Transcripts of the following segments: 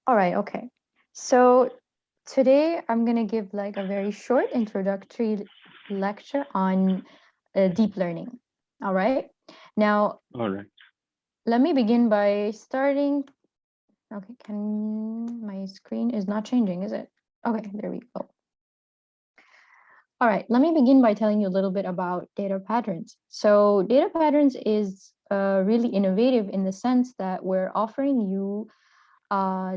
All right, okay. So today I'm going to give like a very short introductory lecture on deep learning. All right. Now, All right. let me begin by starting. Okay, my screen is not changing, is it? Okay, there we go. All right, let me begin by telling you a little bit about data patterns. So data patterns is really innovative in the sense that we're offering you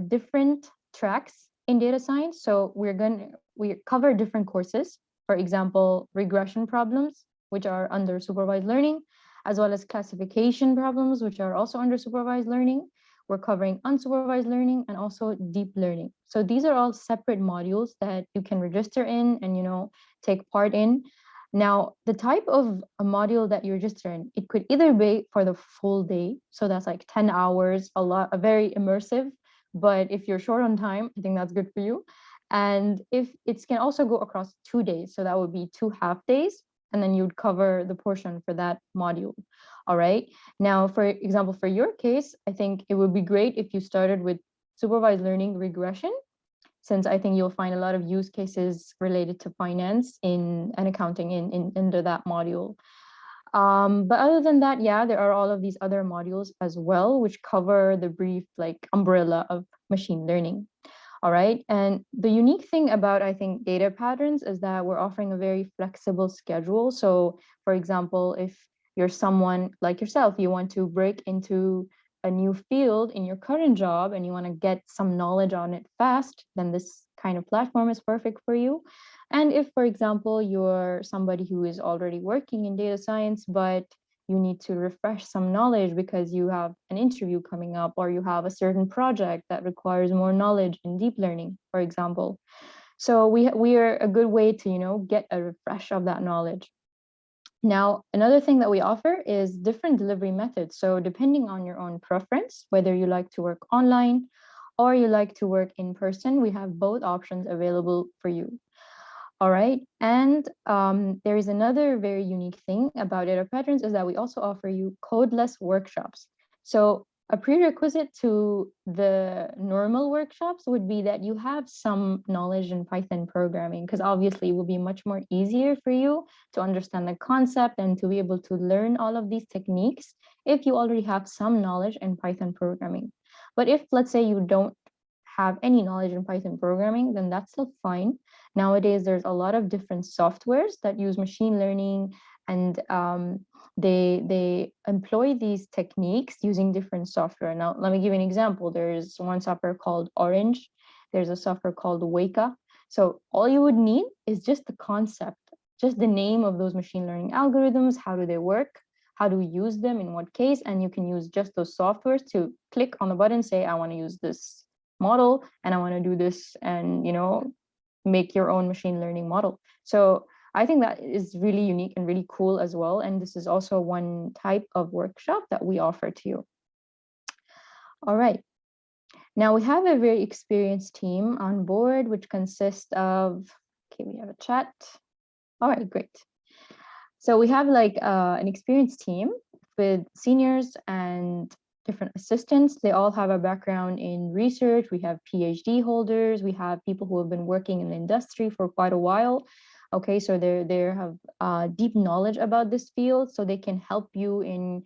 different tracks in data science. So we cover different courses. For example, regression problems, which are under supervised learning, as well as classification problems, which are also under supervised learning. We're covering unsupervised learning and also deep learning. So these are all separate modules that you can register in and take part in. Now, the type of a module that you register in, it could either be for the full day, so that's like 10 hours, a very immersive, but if you're short on time, I think that's good for you. And if it can also go across 2 days, so that would be 2 half days, and then you'd cover the portion for that module. All right. Now, for example, for your case, I think it would be great if you started with supervised learning regression, since I think you'll find a lot of use cases related to finance in and accounting in under that module. But other than that, yeah, there are all of these other modules as well, which cover the brief like umbrella of machine learning. All right. And the unique thing about, I think, data patterns is that we're offering a very flexible schedule. So, for example, if you're someone like yourself, you want to break into a new field in your current job and you want to get some knowledge on it fast, then this kind of platform is perfect for you. And if, for example, you're somebody who is already working in data science, but you need to refresh some knowledge because you have an interview coming up or you have a certain project that requires more knowledge in deep learning, for example. So we are a good way to, get a refresh of that knowledge. Now, another thing that we offer is different delivery methods. So depending on your own preference, whether you like to work online or you like to work in person, we have both options available for you. All right. And there is another very unique thing about data patterns is that we also offer you codeless workshops. So a prerequisite to the normal workshops would be that you have some knowledge in Python programming, because obviously it will be much more easier for you to understand the concept and to be able to learn all of these techniques if you already have some knowledge in Python programming. But if, let's say, you don't have any knowledge in Python programming, then that's still fine. Nowadays, there's a lot of different softwares that use machine learning, and they employ these techniques using different software. Now, let me give you an example. There's one software called Orange. There's a software called Waqar. So all you would need is just the concept, just the name of those machine learning algorithms, how do they work, how do we use them, in what case, and you can use just those softwares to click on the button, say, I want to use this model and I want to do this, and make your own machine learning model. So I think that is really unique and really cool as well. And this is also one type of workshop that we offer to you. All right. Now we have a very experienced team on board, which consists of, okay, we have a chat. All right, great. So we have like an experienced team with seniors and different assistants. They all have a background in research. We have PhD holders. We have people who have been working in the industry for quite a while. Okay, so they have deep knowledge about this field, so they can help you in,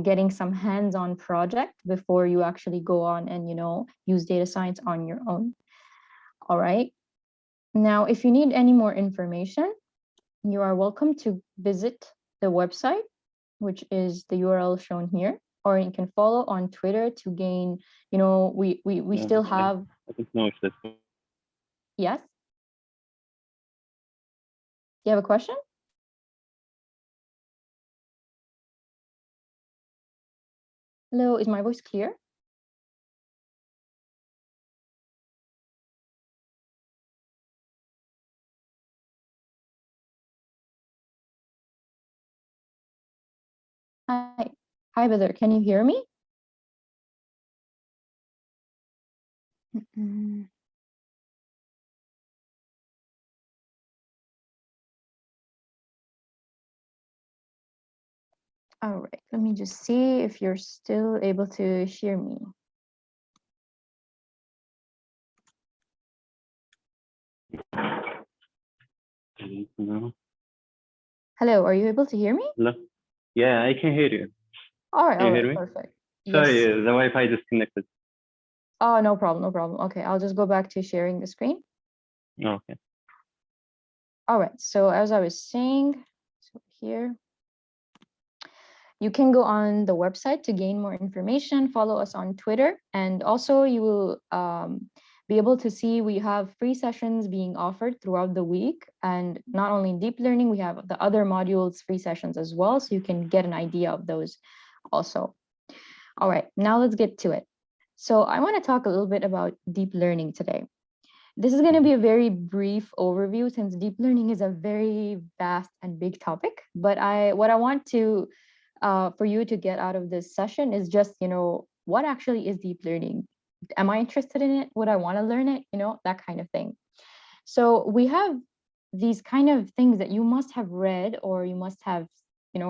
getting some hands-on project before you actually go on and, use data science on your own. All right. Now, if you need any more information, you are welcome to visit the website, which is the URL shown here, or you can follow on Twitter to gain, we Yeah, still have, I think no, it's this one. yes? You have a question? Hello, is my voice clear? Hi, hi, Heather, can you hear me? All right, let me just see if you're still able to hear me. Hello, are you able to hear me? Hello? Yeah, I can hear you. All Can you hear right, me? perfect. Sorry, Yes. the Wi-Fi disconnected. Oh, no problem, no problem. Okay, I'll just go back to sharing the screen. Okay. All right, so as I was saying, so here, you can go on the website to gain more information, follow us on Twitter, and also you will be able to see we have free sessions being offered throughout the week. And not only in deep learning, we have the other modules free sessions as well, so you can get an idea of those also. All right, now let's get to it. So I want to talk a little bit about deep learning today. This is going to be a very brief overview since deep learning is a very vast and big topic. But what I want to for you to get out of this session is just, what actually is deep learning? Am I interested in it? Would I want to learn it? That kind of thing. So we have these kind of things that you must have read or you must have,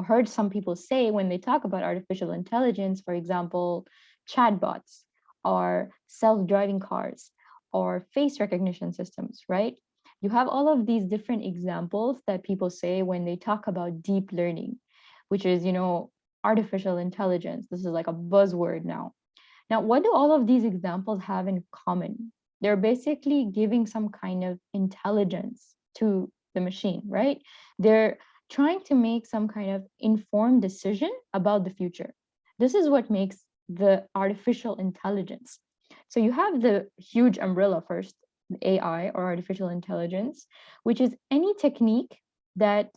heard some people say when they talk about artificial intelligence, for example, chatbots or self-driving cars or face recognition systems, right? You have all of these different examples that people say when they talk about deep learning, which is, artificial intelligence. This is like a buzzword now. Now, what do all of these examples have in common? They're basically giving some kind of intelligence to the machine, right? They're trying to make some kind of informed decision about the future. This is what makes the artificial intelligence. So you have the huge umbrella first, AI or artificial intelligence, which is any technique that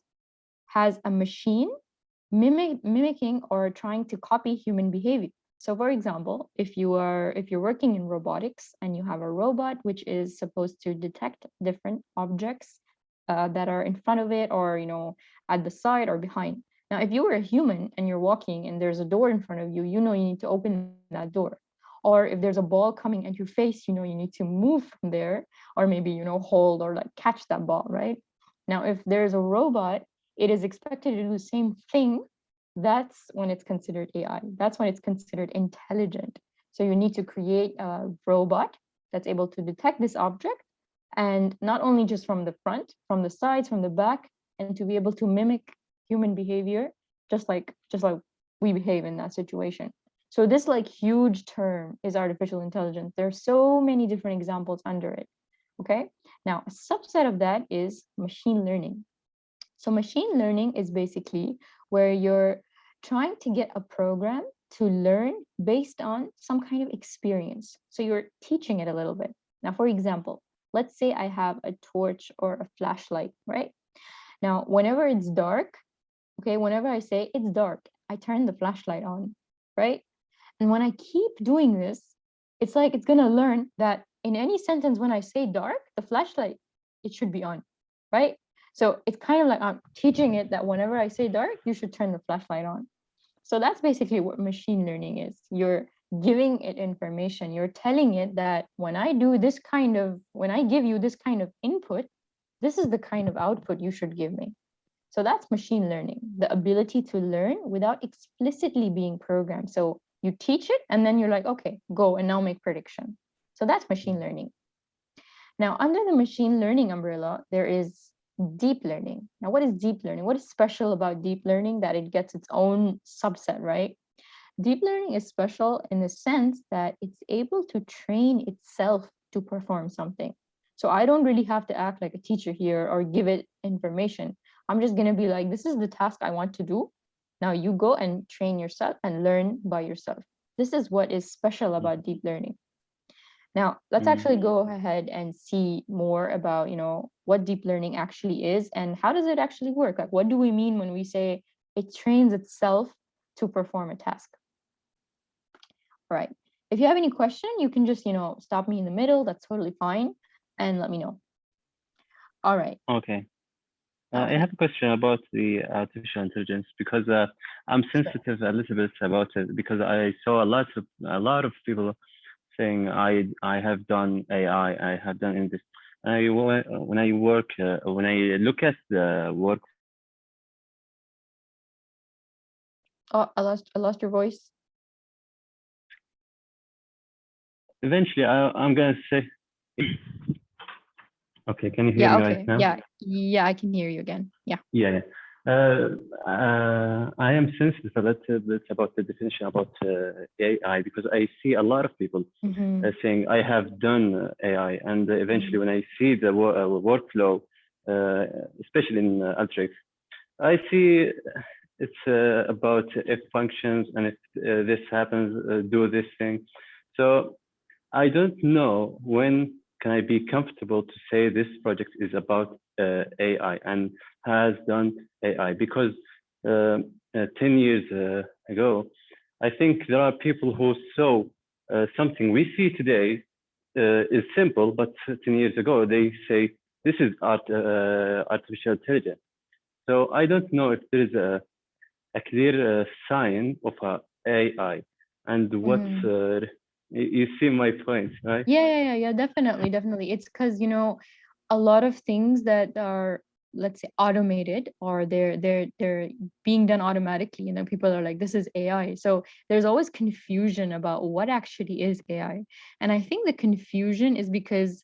has a machine mimicking or trying to copy human behavior. So for example, if you're working in robotics and you have a robot which is supposed to detect different objects that are in front of it or at the side or behind. Now, if you were a human and you're walking and there's a door in front of you, you need to open that door. Or if there's a ball coming at your face, you need to move from there or maybe hold or like catch that ball, right? Now, if there's a robot, it is expected to do the same thing. That's when it's considered AI. That's when it's considered intelligent. So you need to create a robot that's able to detect this object, and not only just from the front, from the sides, from the back, and to be able to mimic human behavior, just like we behave in that situation. So this like huge term is artificial intelligence. There are so many different examples under it. Okay. Now, a subset of that is machine learning. So machine learning is basically where you're trying to get a program to learn based on some kind of experience. So you're teaching it a little bit. Now, for example, let's say I have a torch or a flashlight, right? Now, whenever it's dark, okay, whenever I say it's dark, I turn the flashlight on, right? And when I keep doing this, it's like it's gonna learn that in any sentence when I say dark, the flashlight, it should be on, right? So it's kind of like I'm teaching it that whenever I say dark, you should turn the flashlight on. So that's basically what machine learning is. You're giving it information. You're telling it that when I give you this kind of input, this is the kind of output you should give me. So that's machine learning, the ability to learn without explicitly being programmed. So you teach it and then you're like, okay, go and now make prediction. So that's machine learning. Now, under the machine learning umbrella, there is deep learning. Now, what is deep learning? What is special about deep learning that it gets its own subset, right? Deep learning is special in the sense that it's able to train itself to perform something. So I don't really have to act like a teacher here or give it information. I'm just going to be like, this is the task I want to do. Now you go and train yourself and learn by yourself. This is what is special about deep learning. Now, let's actually go ahead and see more about, what deep learning actually is and how does it actually work? Like, what do we mean when we say it trains itself to perform a task? All right. If you have any question, you can just, stop me in the middle. That's totally fine. And let me know. All right. Okay. I Okay. have a question about the artificial intelligence because I'm sensitive a little bit about it because I saw a lot of people saying I have done AI, I have done in this. When I work, when I look at the work. Oh, I lost your voice. Eventually, I'm gonna say. Okay, can you hear Yeah, me right okay. now? Yeah, I can hear you again. Yeah. Yeah. I am sensitive a little bit about the definition about AI because I see a lot of people Mm-hmm. saying I have done AI, and eventually when I see the workflow, uh, especially in Alteryx, I see it's about if functions and if this happens, do this thing. So I don't know when can I be comfortable to say this project is about AI and has done AI because 10 years ago, I think there are people who saw something we see today is simple, but 10 years ago they say this is artificial intelligence. So I don't know if there is a clear sign of AI and what Mm-hmm. you see my point, right? Yeah, definitely, definitely. It's because, a lot of things that are, let's say, automated, or they're being done automatically, and then people are like, this is AI. So there's always confusion about what actually is AI. And I think the confusion is because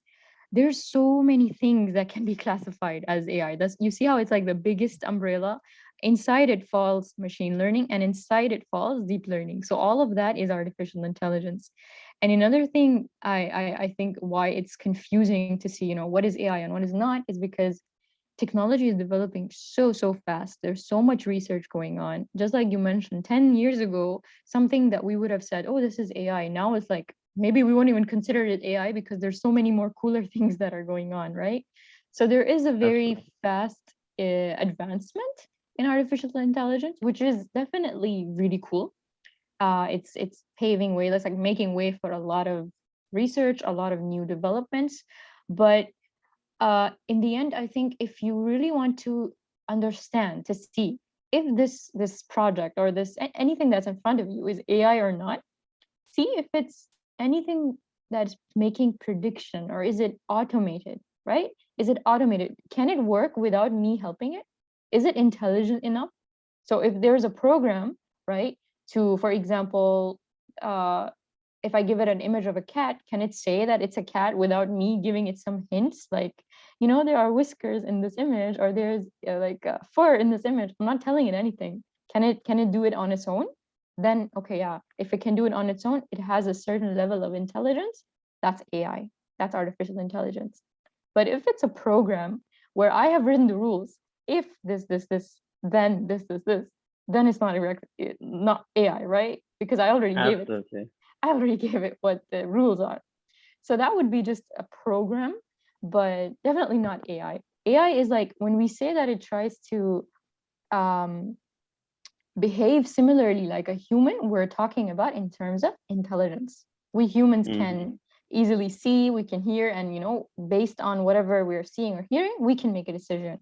there's so many things that can be classified as AI. That's, you see how it's like the biggest umbrella. Inside it falls machine learning, and inside it falls deep learning. So all of that is artificial intelligence. And another thing I think why it's confusing to see, what is AI and what is not, is because technology is developing so fast. There's so much research going on. Just like you mentioned, 10 years ago, something that we would have said, oh, this is AI. Now it's like, maybe we won't even consider it AI because there's so many more cooler things that are going on, right? So there is a very Absolutely. fast advancement in artificial intelligence, which is definitely really cool. It's paving way, that's like making way for a lot of research, a lot of new developments. But in the end, I think if you really want to understand, to see if this project or anything that's in front of you is AI or not, see if it's anything that's making prediction, or is it automated, right? Is it automated? Can it work without me helping it? Is it intelligent enough? So if there's a program, right, to, for example, uh, if I give it an image of a cat, can it say that it's a cat without me giving it some hints? Like, there are whiskers in this image, or there's like fur in this image. I'm not telling it anything. Can it do it on its own? Then okay, yeah. If it can do it on its own, it has a certain level of intelligence. That's AI. That's artificial intelligence. But if it's a program where I have written the rules, if this, then this, then it's not AI, right? Because Absolutely. I already gave it what the rules are. So that would be just a program, but definitely not AI. AI is like when we say that it tries to um, behave similarly like a human, we're talking about in terms of intelligence. We humans Hmm. can easily see, we can hear, and based on whatever we're seeing or hearing, we can make a decision.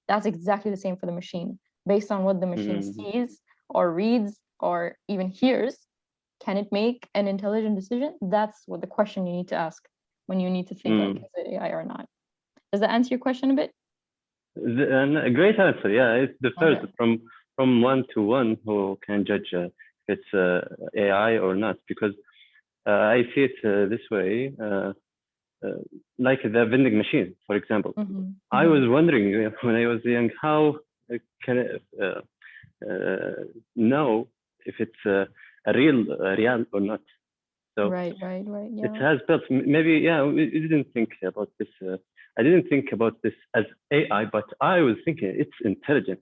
That's exactly the same for the machine. Based on what the machine Hmm. sees or reads or even hears, can it make an intelligent decision? That's what the question you need to ask when you need to think like, Mm. is it AI or not? Does that answer your question a bit? And a great answer. Yeah, it differs Okay. from one to one who can judge if it's AI or not. Because I see it this way, uh, like the vending machine, for example. Mm-hmm. I Mm-hmm. was wondering when I was young how can it know if it's real or not. So Right. it Yeah. has built. Maybe yeah. We didn't think about this. I didn't think about this as AI, but I was thinking it's intelligent.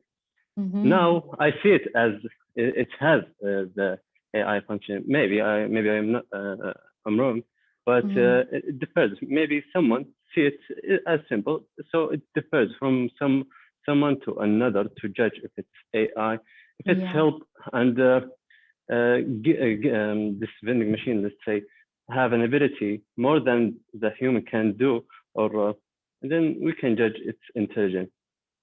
Mm-hmm. Now I see it as it has the AI function. Maybe I'm not I'm wrong, but Mm-hmm. it differs. Maybe someone see it as simple, so it differs from someone to another to judge if it's AI, if it's Yeah. help, and this vending machine, let's say, have an ability more than the human can do, or then we can judge its intelligence.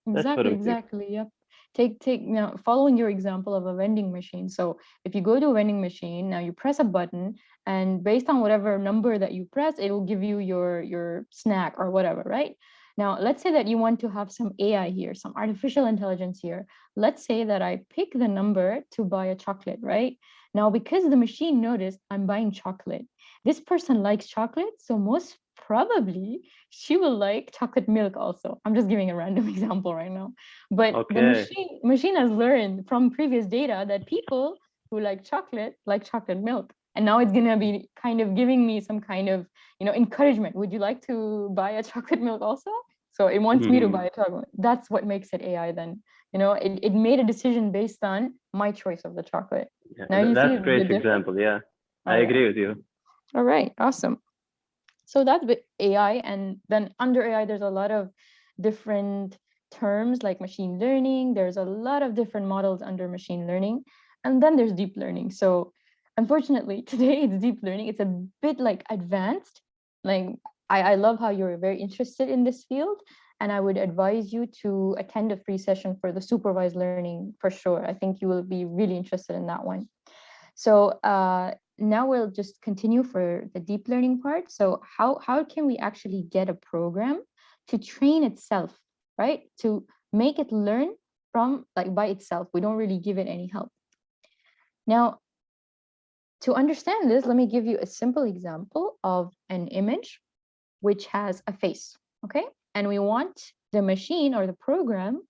That's what Exactly, I'm thinking. exactly. Yep. Take now, following your example of a vending machine. So if you go to a vending machine, now you press a button, and based on whatever number that you press, it will give you your snack or whatever, right? Now, let's say that you want to have some AI here, some artificial intelligence here. Let's say that I pick the number to buy a chocolate, right? Now, because the machine noticed I'm buying chocolate, this person likes chocolate, so most probably she will like chocolate milk also. I'm just giving a random example right now. But the Okay. machine has learned from previous data that people who like chocolate milk. And now it's gonna be kind of giving me some kind of, encouragement. Would you like to buy a chocolate milk also? So it wants me to Mhm. buy a chocolate. That's what makes it AI then. It made a decision based on my choice of the chocolate. Yeah, Now you see that's the great difference? example. Yeah, I Oh yeah. agree with you. All right, awesome. So that's with AI, and then under AI, there's a lot of different terms like machine learning. There's a lot of different models under machine learning, and then there's deep learning. So unfortunately, today it's deep learning. It's a bit like advanced. Like I love how you're very interested in this field, and I would advise you to attend a free session for the supervised learning for sure. I think you will be really interested in that one. So now we'll just continue for the deep learning part. So how can we actually get a program to train itself, right? To make it learn from like by itself. We don't really give it any help. Now, to understand this, let me give you a simple example of an image which has a face, okay? And we want the machine or the program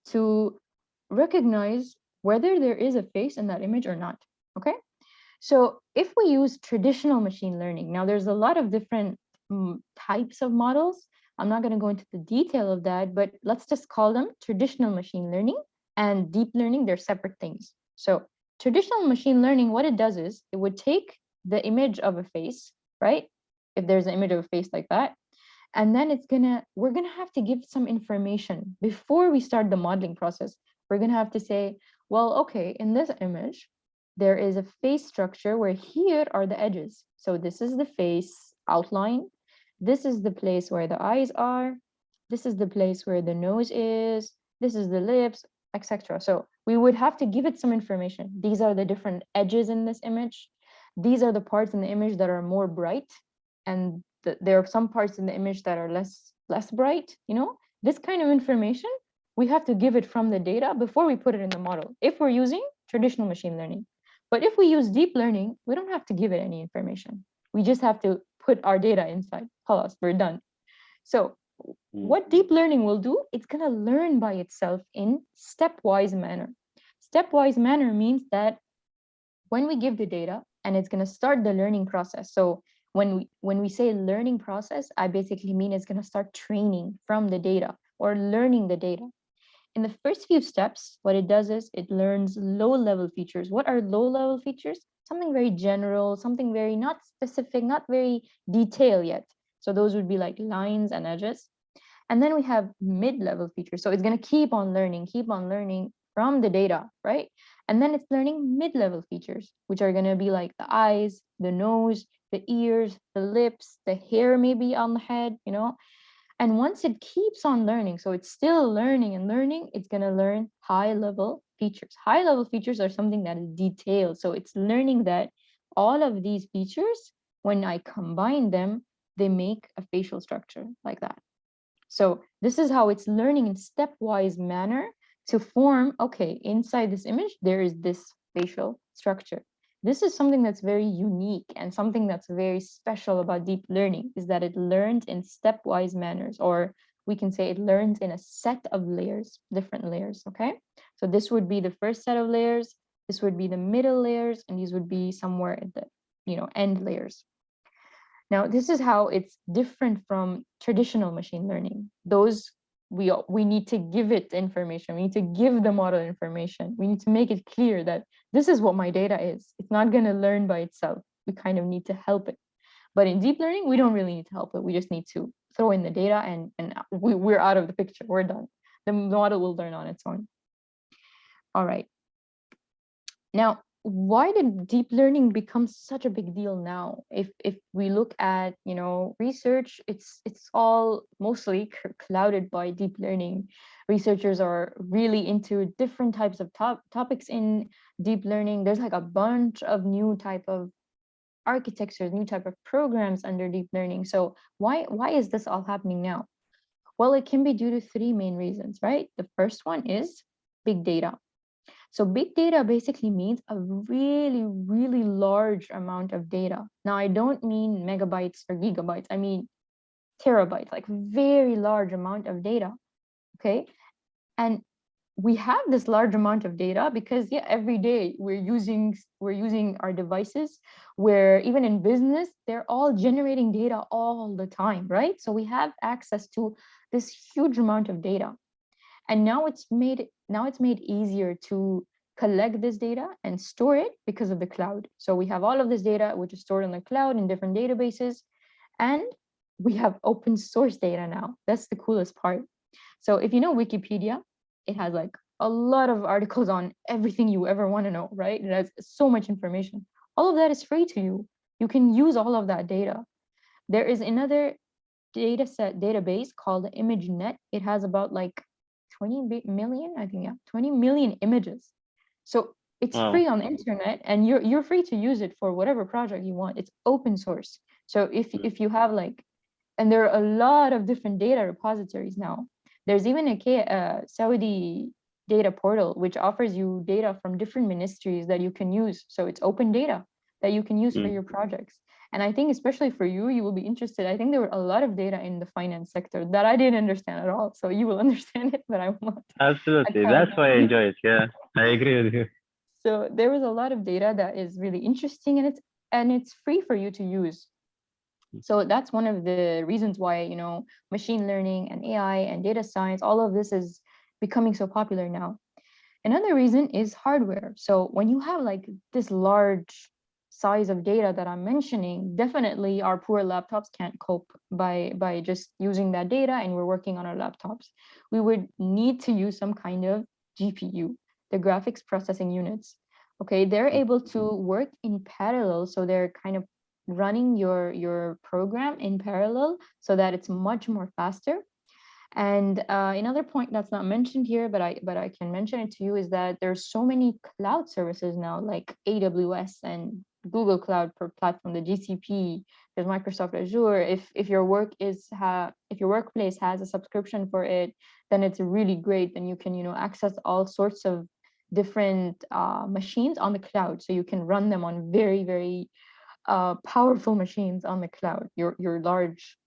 to recognize whether there is a face in that image or not, okay? So if we use traditional machine learning, now there's a lot of different types of models. I'm not going to go into the detail of that, but let's just call them traditional machine learning and deep learning. They're separate things. So traditional machine learning, what it does is it would take the image of a face, right? If there's an image of a face like that, and then we're gonna have to give some information before we start the modeling process. We're gonna have to say, well, okay, in this image there is a face structure where here are the edges. So this is the face outline, this is the place where the eyes are, this is the place where the nose is, this is the lips, etc. So we would have to give it some information. These are the different edges in this image, these are the parts in the image that are more bright, and there are some parts in the image that are less bright. This kind of information we have to give it from the data before we put it in the model if we're using traditional machine learning. But if we use deep learning, we don't have to give it any information. We just have to put our data inside. Halas, we're done. So Mm. what deep learning will do, it's going to learn by itself in stepwise manner. Stepwise manner means that when we give the data and it's going to start the learning process. So when we say learning process, I basically mean it's going to start training from the data or learning the data. In the first few steps, what it does is it learns low level features. What are low level features? Something very general, something very not specific, not very detailed yet. So those would be like lines and edges. And then we have mid-level features. So it's going to keep on learning from the data, right? And then it's learning mid-level features, which are going to be like the eyes, the nose, the ears, the lips, the hair maybe on the head. And once it keeps on learning, so it's still learning and learning, it's going to learn high-level features. High-level features are something that is detailed. So it's learning that all of these features, when I combine them, they make a facial structure like that. So this is how it's learning in stepwise manner to form, okay, inside this image, there is this facial structure. This is something that's very unique and something that's very special about deep learning is that it learns in stepwise manners, or we can say it learns in a set of layers, different layers, okay? So this would be the first set of layers, this would be the middle layers, and these would be somewhere at the, end layers. Now, this is how it's different from traditional machine learning. Those we need to give it information. We need to give the model information. We need to make it clear that this is what my data is. It's not going to learn by itself. We kind of need to help it. But in deep learning, we don't really need to help it. We just need to throw in the data and we're out of the picture. We're done. The model will learn on its own. All right. Now, why did deep learning become such a big deal now? If we look at, research, it's all mostly clouded by deep learning. Researchers are really into different types of topics in deep learning. There's like a bunch of new type of architectures, new type of programs under deep learning. So why is this all happening now? Well, it can be due to three main reasons, right? The first one is big data. So big data basically means a really, really large amount of data. Now, I don't mean megabytes or gigabytes. I mean terabytes, like very large amount of data. Okay. And we have this large amount of data because yeah, every day we're using our devices, where even in business, they're all generating data all the time, right? So we have access to this huge amount of data. And now it's made easier to collect this data and store it because of the cloud. So we have all of this data which is stored in the cloud in different databases, and we have open source data now. That's the coolest part. So if you know Wikipedia, it has like a lot of articles on everything you ever want to know, right? It has so much information. All of that is free to you. You can use all of that data. There is another database called ImageNet. It has about like 20 million, I think, yeah, 20 million images. So it's Wow. free on the internet, and you're free to use it for whatever project you want. It's open source. So if you have like, and there are a lot of different data repositories now. There's even a Saudi data portal which offers you data from different ministries that you can use. So it's open data that you can use for Mm. your projects. And I think especially for you, you will be interested. I think there were a lot of data in the finance sector that I didn't understand at all. So you will understand it, but I won't. I Absolutely. can't. That's why I enjoy it. Yeah, I agree with you. So there was a lot of data that is really interesting, and it's free for you to use. So that's one of the reasons why, machine learning and AI and data science, all of this is becoming so popular now. Another reason is hardware. So when you have like this large size of data that I'm mentioning, definitely our poor laptops can't cope by just using that data, and we're working on our laptops. We would need to use some kind of GPU, the graphics processing units. Okay, they're able to work in parallel, so they're kind of running your program in parallel so that it's much more faster. And another point that's not mentioned here, but I can mention it to you, is that there's so many cloud services now, like AWS and Google Cloud per platform, the GCP, there's Microsoft Azure. If your if your workplace has a subscription for it, then it's really great. Then you can access all sorts of different machines on the cloud, so you can run them on very, very powerful machines on the cloud. Your large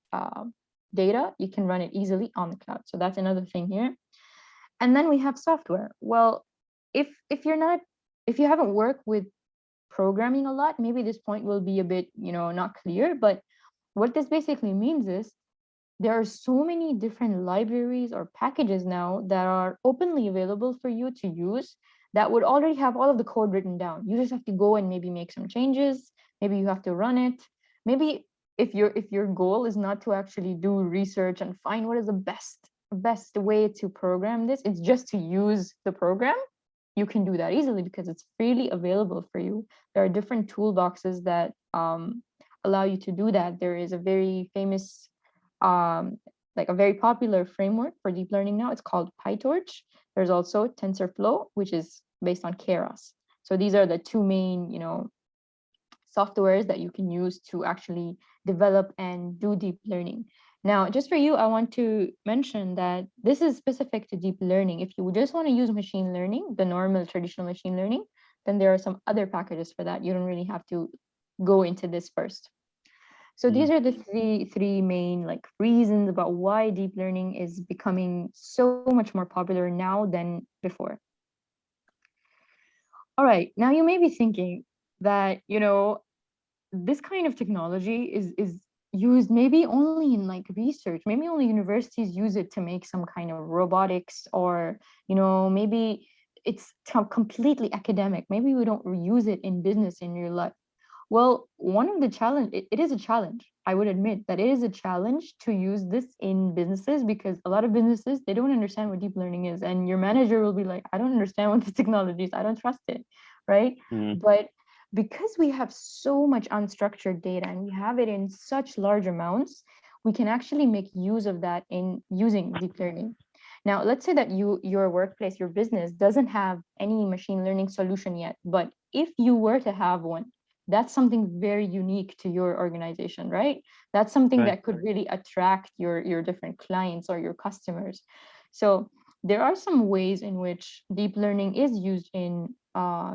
data, you can run it easily on the cloud. So that's another thing here. And then we have software. Well, if you're not if you haven't worked with programming a lot, maybe this point will be a bit not clear. But what this basically means is there are so many different libraries or packages now that are openly available for you to use, that would already have all of the code written down. You just have to go and maybe make some changes. Maybe you have to run it. Maybe if your goal is not to actually do research and find what is the best way to program this, it's just to use the program. You can do that easily because it's freely available for you. There are different toolboxes that allow you to do that. There is a very famous like a very popular framework for deep learning now. It's called PyTorch. There's also TensorFlow, which is based on Keras. So these are the two main, softwares that you can use to actually develop and do deep learning. Now, just for you, I want to mention that this is specific to deep learning. If you just want to use machine learning, the normal traditional machine learning, then there are some other packages for that. You don't really have to go into this first. So these Mm. are the three main like reasons about why deep learning is becoming so much more popular now than before. All right, now you may be thinking that, this kind of technology is used maybe only in like research. Maybe only universities use it to make some kind of robotics, or maybe it's completely academic. Maybe we don't use it in business in real life. Well, one of the challenge, it is a challenge. I would admit that it is a challenge to use this in businesses, because a lot of businesses, they don't understand what deep learning is. And your manager will be like, I don't understand what this technology is. I don't trust it, right? Mm. But because we have so much unstructured data and we have it in such large amounts, we can actually make use of that in using deep learning. Now, let's say that your workplace, your business doesn't have any machine learning solution yet, but if you were to have one, that's something very unique to your organization, right? That's something Right. that could really attract your different clients or your customers. So there are some ways in which deep learning is used in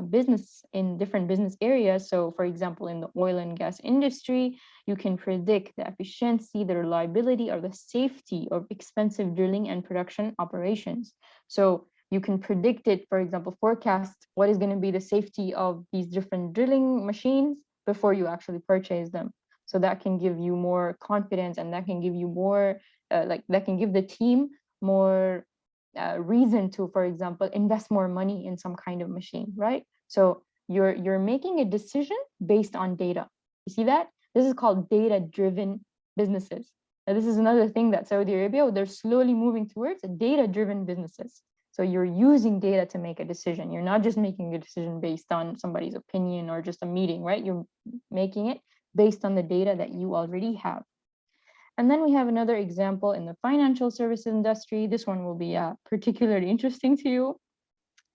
business, in different business areas. So for example, in the oil and gas industry, you can predict the efficiency, the reliability, or the safety of expensive drilling and production operations. So you can predict it, for example, forecast what is going to be the safety of these different drilling machines before you actually purchase them. So that can give you more confidence, and that can give you more, that can give the team more reason to, for example, invest more money in some kind of machine, right? So you're making a decision based on data. You see that? This is called data-driven businesses. Now, this is another thing that Saudi Arabia, they're slowly moving towards data-driven businesses. So you're using data to make a decision. You're not just making a decision based on somebody's opinion or just a meeting, right? You're making it based on the data that you already have. And then we have another example in the financial services industry. This one will be particularly interesting to you.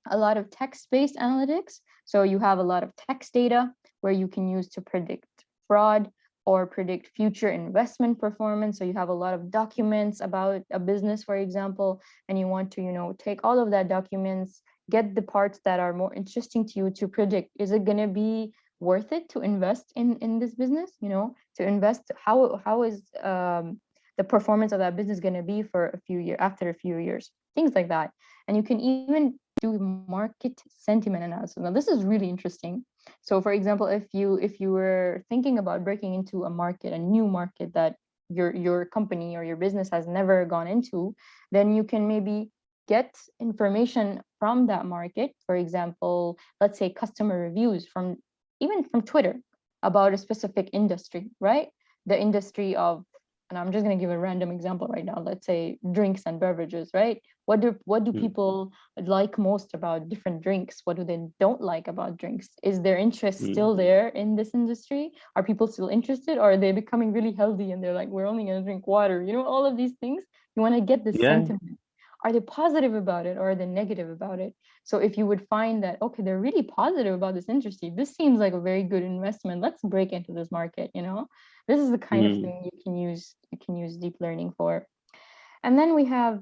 A lot of text-based analytics. So you have a lot of text data where you can use to predict fraud or predict future investment performance. So you have a lot of documents about a business, for example, and you want to, take all of that documents, get the parts that are more interesting to you to predict, is it going to be worth it to invest in this business, to invest, how is the performance of that business going to be for a few years, after a few years, things like that. And you can even do market sentiment analysis. Now this is really interesting. So for example, if you were thinking about breaking into a market, a new market that your company or your business has never gone into, then you can maybe get information from that market. For example, let's say customer reviews even from Twitter about a specific industry, right? The industry of, and I'm just going to give a random example right now. Let's say drinks and beverages, right? What do people like most about different drinks? What do they don't like about drinks? Is their interest still there in this industry? Are people still interested, or are they becoming really healthy and they're like, we're only going to drink water? All of these things. You want to get the Yeah. sentiment. Are they positive about it, or are they negative about it? So if you would find that, okay, they're really positive about this industry, this seems like a very good investment. Let's break into this market, This is the kind of thing you can use deep learning for. And then we have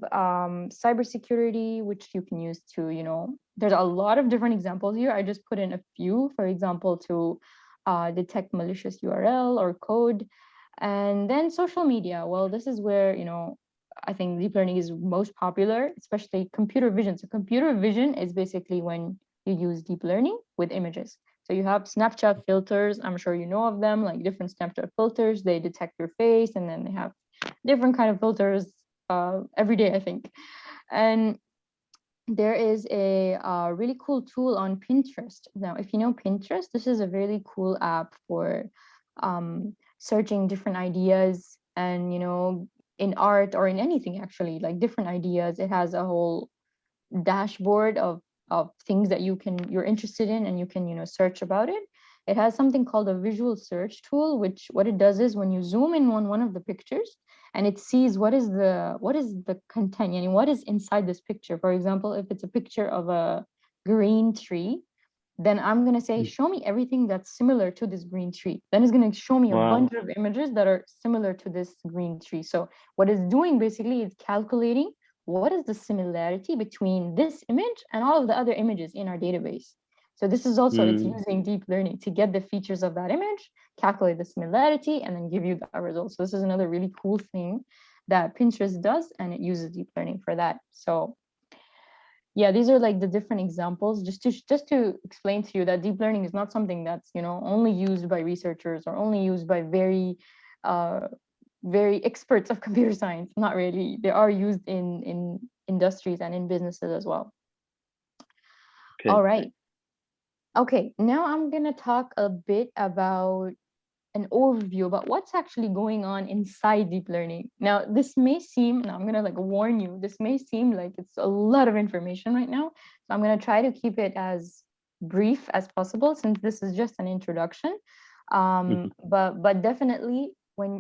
cybersecurity, which you can use to, there's a lot of different examples here. I just put in a few, for example, to detect malicious URL or code. And then social media. Well, this is where, I think deep learning is most popular, especially computer vision. So computer vision is basically when you use deep learning with images. So you have Snapchat filters. I'm sure you know of them, like different Snapchat filters. They detect your face, and then they have different kind of filters every day, I think. And there is a really cool tool on Pinterest. Now, if you know Pinterest, this is a really cool app for searching different ideas and, in art or in anything, actually, like different ideas. It has a whole dashboard of things that you're interested in, and you can, search about it. It has something called a visual search tool, which what it does is when you zoom in on one of the pictures, and it sees what is the content, and what is inside this picture. For example, if it's a picture of a green tree, then I'm going to say, show me everything that's similar to this green tree. Then it's going to show me a bunch of images that are similar to this green tree. So what it's doing basically is calculating what is the similarity between this image and all of the other images in our database. So this is also, it's using deep learning to get the features of that image, calculate the similarity, and then give you that result. So this is another really cool thing that Pinterest does, and it uses deep learning for that. So yeah, these are like the different examples, just to explain to you that deep learning is not something that's, only used by researchers or only used by very experts of computer science. Not really. They are used in industries and in businesses as well. Okay. All right. Okay, now I'm gonna talk a bit about an overview about what's actually going on inside deep learning. Now, this may seem, and I'm gonna warn you, this may seem like it's a lot of information right now. So I'm gonna try to keep it as brief as possible, since this is just an introduction. But definitely,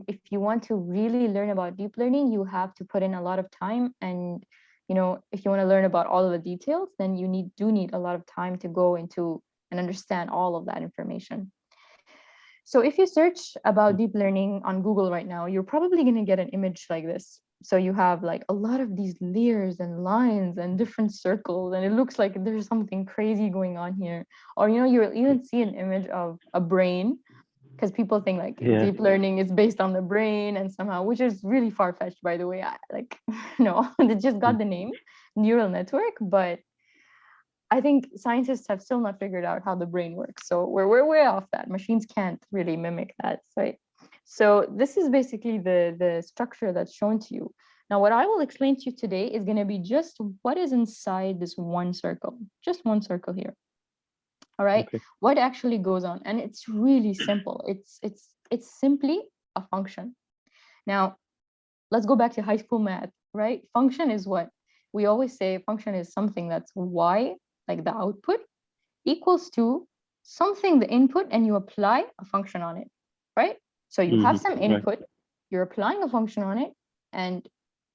if you want to really learn about deep learning, you have to put in a lot of time. And if you want to learn about all of the details, then you do need a lot of time to go into and understand all of that information. So if you search about deep learning on Google right now, you're probably going to get an image like this. So you have like a lot of these layers and lines and different circles, and it looks like there's something crazy going on here. Or you'll even see an image of a brain, because people think like Yeah. deep learning is based on the brain and somehow, which is really far-fetched, by the way. Like no, they just got the name neural network, but I think scientists have still not figured out how the brain works. So we're way off that. Machines can't really mimic that, right? So this is basically the structure that's shown to you. Now, what I will explain to you today is going to be just what is inside this one circle, just one circle here. All right, Okay. what actually goes on, and it's really simple. It's simply a function. Now, let's go back to high school math, right? Function is what we always say. Function is something that's y, like the output, equals to something, the input, and you apply a function on it, right? So you have some Right. input, you're applying a function on it, and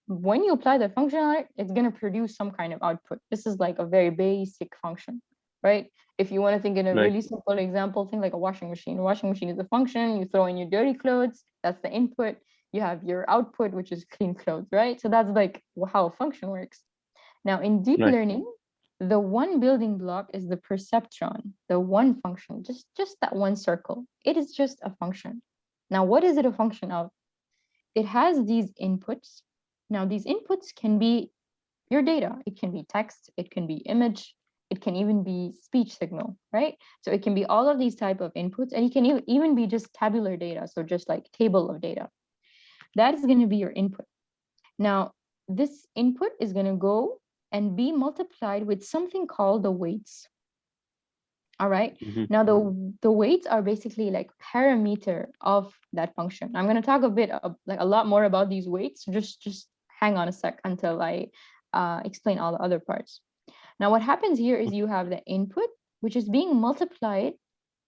when you apply the function on it, it's going to produce some kind of output. This is like a very basic function, right? If you want to think in a Right. really simple example, think like a washing machine. A washing machine is a function. You throw in your dirty clothes, that's the input. You have your output, which is clean clothes, right? So that's like how a function works. Now, in deep Right. learning, the one building block is the perceptron, the one function, just that one circle. It is just a function. Now, what is it a function of? It has these inputs. Now, these inputs can be your data. It can be text, it can be image, it can even be speech signal, right? So it can be all of these type of inputs, and it can even be just tabular data, so just like table of data. That is going to be your input. Now, this input is going to go and be multiplied with something called the weights. All right. Mm-hmm. Now, the weights are basically like parameter of that function. I'm going to talk a bit of, like a lot more about these weights. So just hang on a sec until I explain all the other parts. Now, what happens here is you have the input, which is being multiplied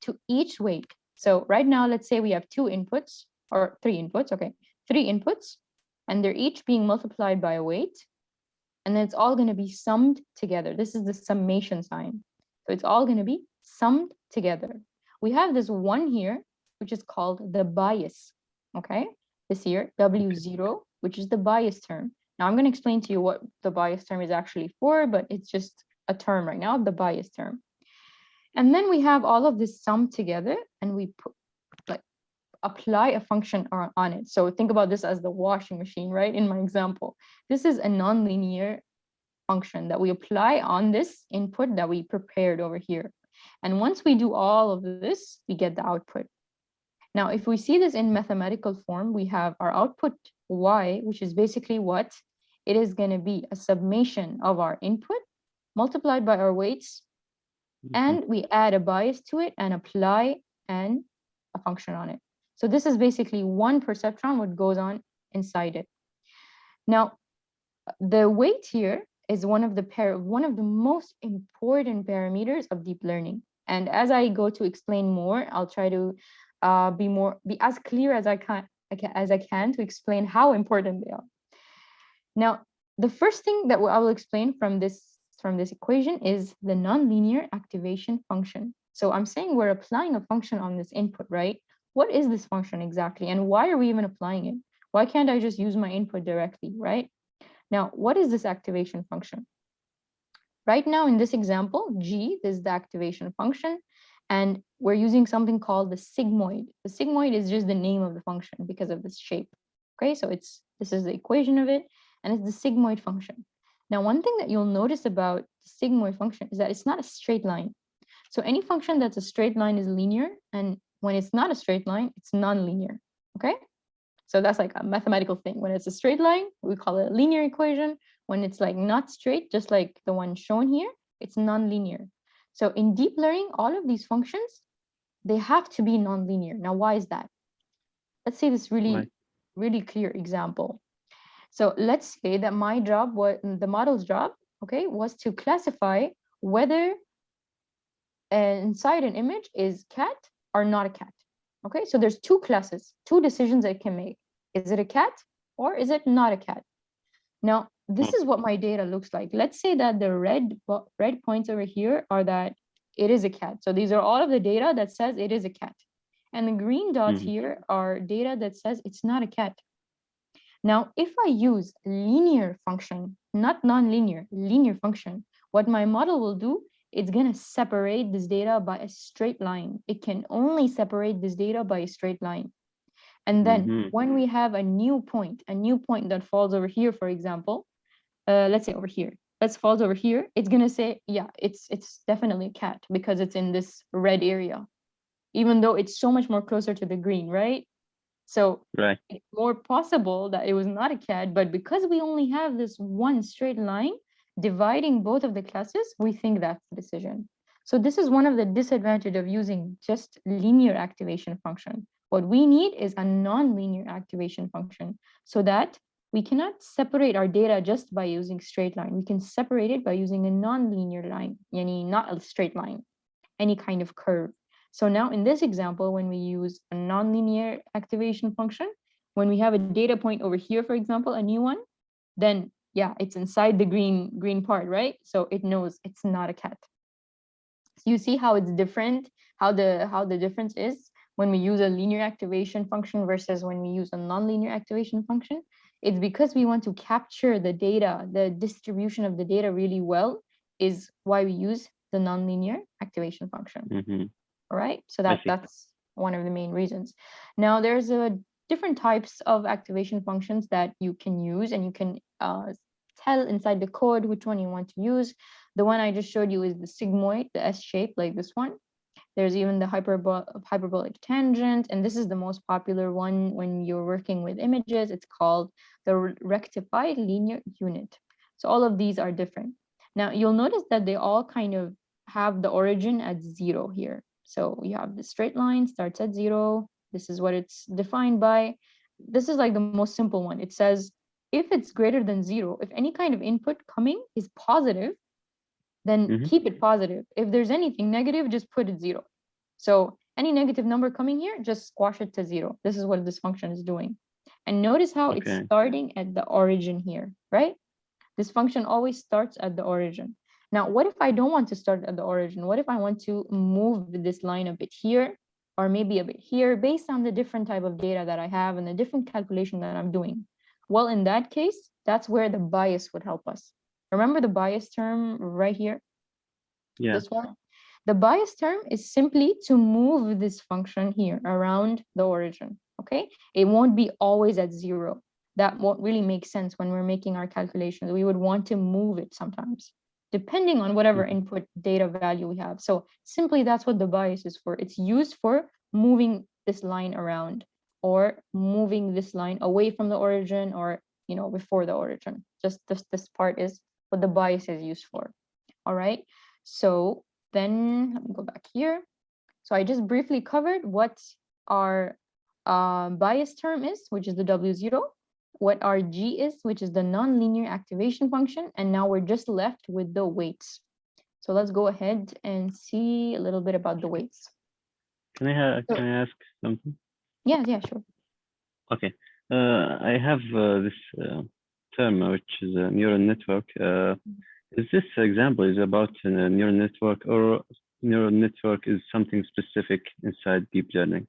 to each weight. So right now, let's say we have two inputs or three inputs. Okay, three inputs, and they're each being multiplied by a weight. And then it's all going to be summed together. This is the summation sign. So it's all going to be summed together. We have this one here, which is called the bias. Okay, this here, W0, which is the bias term. Now I'm going to explain to you what the bias term is actually for, but it's just a term right now, the bias term. And then we have all of this summed together, and we put like apply a function on it. So think about this as the washing machine, right? In my example, this is a nonlinear function that we apply on this input that we prepared over here. And once we do all of this, we get the output. Now, if we see this in mathematical form, we have our output y, which is basically what it is going to be, a summation of our input multiplied by our weights, Mm-hmm. and we add a bias to it and apply a function on it. So this is basically one perceptron, what goes on inside it. Now, the weight here is one of the most important parameters of deep learning. And as I go to explain more, I'll try to be as clear as I can to explain how important they are. Now, the first thing that I will explain from this equation is the nonlinear activation function. So I'm saying we're applying a function on this input, right? What is this function exactly, and why are we even applying it? Why can't I just use my input directly, right? Now, what is this activation function? Right now in this example, G is the activation function, and we're using something called the sigmoid. The sigmoid is just the name of the function because of this shape. Okay, so this is the equation of it, and it's the sigmoid function. Now, one thing that you'll notice about the sigmoid function is that it's not a straight line. So any function that's a straight line is linear, and when it's not a straight line, it's nonlinear. Okay? So that's like a mathematical thing. When it's a straight line, we call it a linear equation. When it's like not straight, just like the one shown here, it's nonlinear. So in deep learning, all of these functions, they have to be nonlinear. Now, why is that? Let's say this Right. really clear example. So let's say that my job, the model's job, okay, was to classify whether inside an image is cat or not a cat. Okay, so there's two classes, two decisions it can make. Is it a cat or is it not a cat? Now, this is what my data looks like. Let's say that the red points over here are that it is a cat. So these are all of the data that says it is a cat. And the green dots Mm-hmm. here are data that says it's not a cat. Now, if I use linear function, not non-linear, linear function, what my model will do, it's going to separate this data by a straight line. It can only separate this data by a straight line. And then when we have a new point that falls over here, for example, let's say over here, let's falls over here, it's going to say, yeah, it's definitely a cat because it's in this red area, even though it's so much more closer to the green, right? So Right. it's more possible that it was not a cat, but because we only have this one straight line dividing both of the classes, we think that's the decision. So this is one of the disadvantages of using just linear activation function. What we need is a non-linear activation function so that we cannot separate our data just by using straight line. We can separate it by using a non-linear line, yani not a straight line, any kind of curve. So now in this example, when we use a nonlinear activation function, when we have a data point over here, for example, a new one, then yeah, it's inside the green part, right? So it knows it's not a cat. So you see how it's different, how the difference is when we use a linear activation function versus when we use a nonlinear activation function. It's because we want to capture the data, the distribution of the data really well, is why we use the nonlinear activation function. All right, so that's one of the main reasons. Now there's a different types of activation functions that you can use, and you can tell inside the code which one you want to use. The one I just showed you is the sigmoid, the S shape, like this one. There's even the hyperbolic tangent, and this is the most popular one when you're working with images. It's called the rectified linear unit. So all of these are different. Now you'll notice that they all kind of have the origin at 0 here. So you have the straight line starts at 0. This is what it's defined by. This is like the most simple one. It says if it's greater than 0, if any kind of input coming is positive, then keep it positive. If there's anything negative, just put it 0. So any negative number coming here, just squash it to 0. This is what this function is doing. And notice how it's starting at the origin here, right? This function always starts at the origin. Now, what if I don't want to start at the origin? What if I want to move this line a bit here or maybe a bit here based on the different type of data that I have and the different calculation that I'm doing? Well, in that case, that's where the bias would help us. Remember the bias term right here? Yeah. This one? The bias term is simply to move this function here around the origin, okay? It won't be always at 0. That won't really make sense when we're making our calculations. We would want to move it sometimes, depending on whatever input data value we have. So simply that's what the bias is for. It's used for moving this line around or moving this line away from the origin or, you know, before the origin. Just this part is what the bias is used for. All right. So then let me go back here. So I just briefly covered what our bias term is, which is the W0, what our G is, which is the nonlinear activation function, and now we're just left with the weights. So let's go ahead and see a little bit about the weights. Can I ask something? Yeah, sure. Okay. I have this term, which is a neural network. Is this example is about a neural network, or neural network is something specific inside deep learning?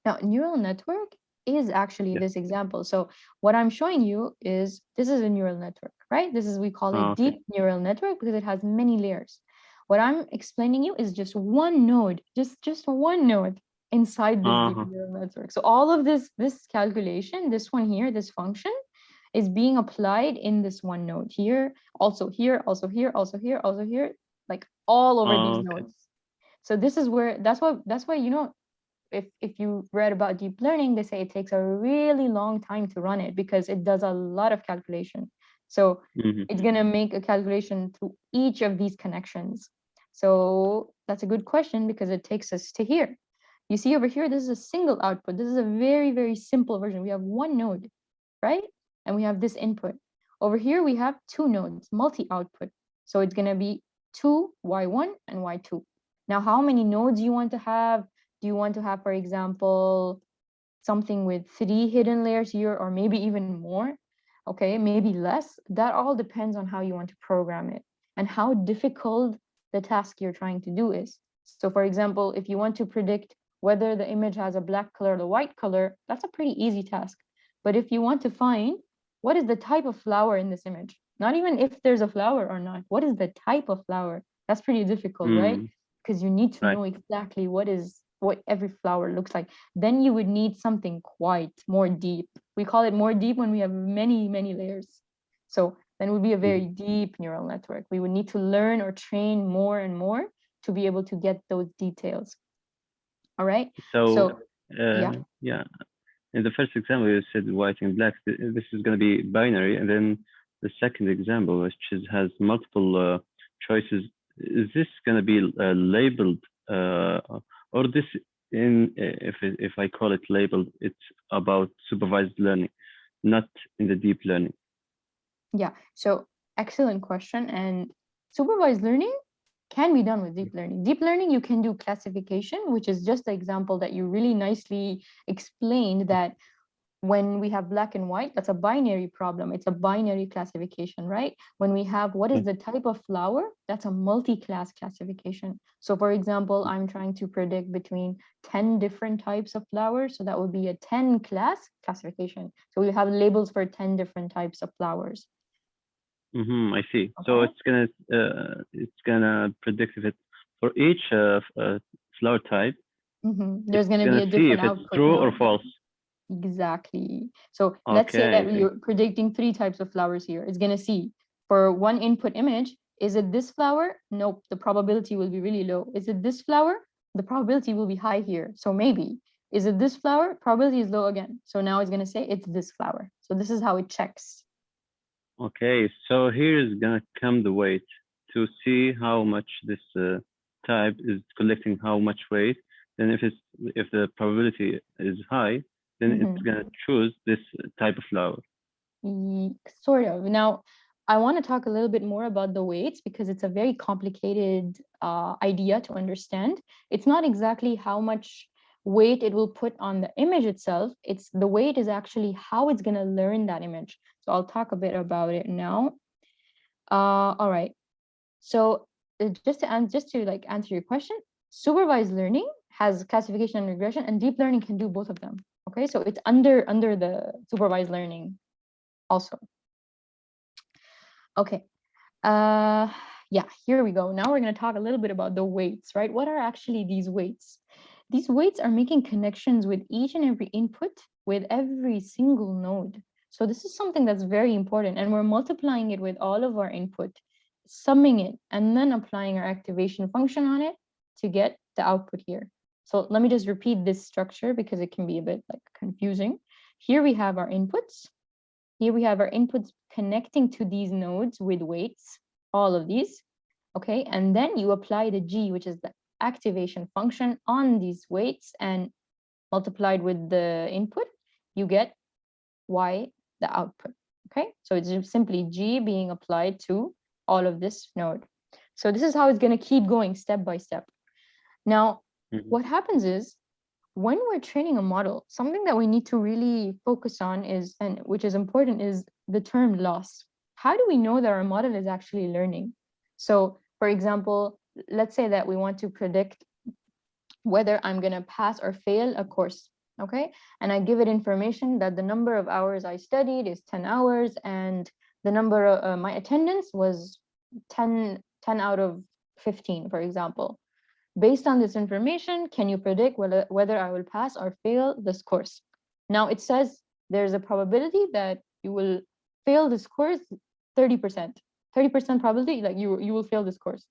Now, neural network is actually this example. So what I'm showing you is, this is a neural network, right? This is, we call it deep neural network because it has many layers. What I'm explaining you is just one node, just one node inside this deep neural network. So all of this calculation, this one here, this function is being applied in this one node here, also here, also here, also here, also here, like all over these nodes. So this is where, that's why, you know, if you read about deep learning, they say it takes a really long time to run it because it does a lot of calculation. So it's going to make a calculation through each of these connections. So that's a good question because it takes us to here. You see over here, this is a single output. This is a very, very simple version. We have one node, right? And we have this input. Over here, we have two nodes, multi-output. So it's going to be 2, y1 and y2. Now, how many nodes you want to have? Do you want to have, for example, something with 3 hidden layers here, or maybe even more? Okay, maybe less. That all depends on how you want to program it and how difficult the task you're trying to do is. So for example, if you want to predict whether the image has a black color or a white color, that's a pretty easy task. But if you want to find what is the type of flower in this image, not even if there's a flower or not, what is the type of flower? That's pretty difficult, right? Mm, Because you need to right. know exactly what every flower looks like. Then you would need something quite more deep. We call it more deep when we have many, many layers. So then it would be a very Mhm. deep neural network. We would need to learn or train more and more to be able to get those details. All right. So, So yeah. yeah, in the first example, you said white and black. This is going to be binary, and then the second example, which has multiple choices, is this going to be labeled, or this if I call it labeled, it's about supervised learning, not in the deep learning. Yeah. So excellent question. And supervised learning can be done with deep learning. Deep learning, you can do classification, which is just the example that you really nicely explained, that when we have black and white, that's a binary problem. It's a binary classification, right? When we have what is the type of flower, that's a multi-class classification. So for example, I'm trying to predict between 10 different types of flowers. So that would be a 10 class classification. So we have labels for 10 different types of flowers. I see. So Okay. it's gonna predict if it's for each flower type. There's going It's to be gonna a see if different it's output true or node. false. Exactly. So let's say Okay, that I see. you're predicting 3 types of flowers here. It's going to see for one input image, is it this flower? Nope, the probability will be really low. Is it this flower? The probability will be high here. So maybe. Is it this flower? Probability is low again. So now it's going to say it's this flower. So this is how it checks. Okay, so here is gonna come the weight to see how much this type is collecting how much weight. Then if the probability is high, then it's gonna choose this type of flower. Sort of. Now, I want to talk a little bit more about the weights because it's a very complicated idea to understand. It's not exactly how much weight it will put on the image itself. It's the weight is actually how it's going to learn that image. So I'll talk a bit about it now. All right. So just to like answer your question, supervised learning has classification and regression, and deep learning can do both of them. Okay, so it's under the supervised learning also. Okay. Uh, yeah, here we go. Now we're going to talk a little bit about the weights, right? What are actually these weights? These weights are making connections with each and every input with every single node. So this is something that's very important, and we're multiplying it with all of our input, summing it, and then applying our activation function on it to get the output here. So let me just repeat this structure because it can be a bit like confusing. Here we have our inputs. Here we have our inputs connecting to these nodes with weights, all of these, okay? And then you apply the G, which is the activation function on these weights, and multiplied with the input, you get Y, the output, okay? So it's just simply G being applied to all of this node. So this is how it's gonna keep going step by step. Now, what happens is when we're training a model, something that we need to really focus on is, and which is important, is the term loss. How do we know that our model is actually learning? So for example, let's say that we want to predict whether I'm going to pass or fail a course. Okay. And I give it information that the number of hours I studied is 10 hours and the number of my attendance was 10 out of 15, for example. Based on this information, can you predict whether I will pass or fail this course? Now it says there's a probability that you will fail this course 30%. 30% probability, like you will fail this course.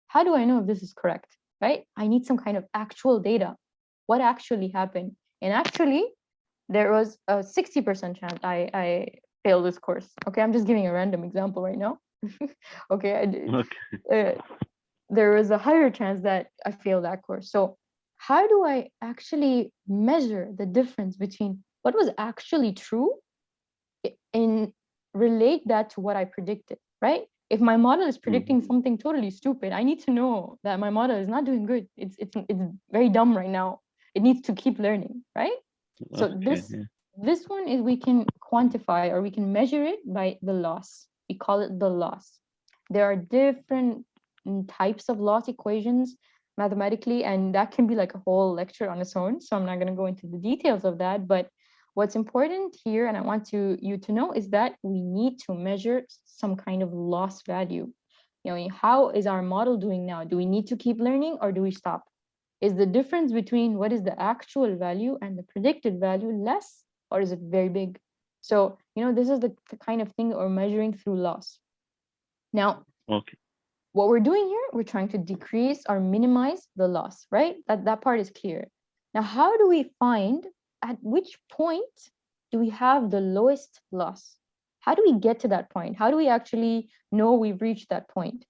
How do I know if this is correct, right? I need some kind of actual data. What actually happened? And actually, there was a 60% chance I failed this course. Okay, I'm just giving a random example right now. Okay, Okay. there is a higher chance that I fail that course. So how do I actually measure the difference between what was actually true and relate that to what I predicted, right? If my model is predicting something totally stupid, I need to know that my model is not doing good. It's very dumb right now. It needs to keep learning, right? So Okay. Yeah. this one is we can quantify or we can measure it by the loss. We call it the loss. There are different types of loss equations mathematically, and that can be like a whole lecture on its own. So I'm not going to go into the details of that, but What's important here, and I want you to know, is that we need to measure some kind of loss value. How is our model doing now? Do we need to keep learning or do we stop? Is the difference between what is the actual value and the predicted value less, or is it very big? So, this is the kind of thing that we're measuring through loss. Now, Okay. what we're doing here, we're trying to decrease or minimize the loss, right? That part is clear. Now, how do we find at which point do we have the lowest loss? How do we get to that point? How do we actually know we've reached that point?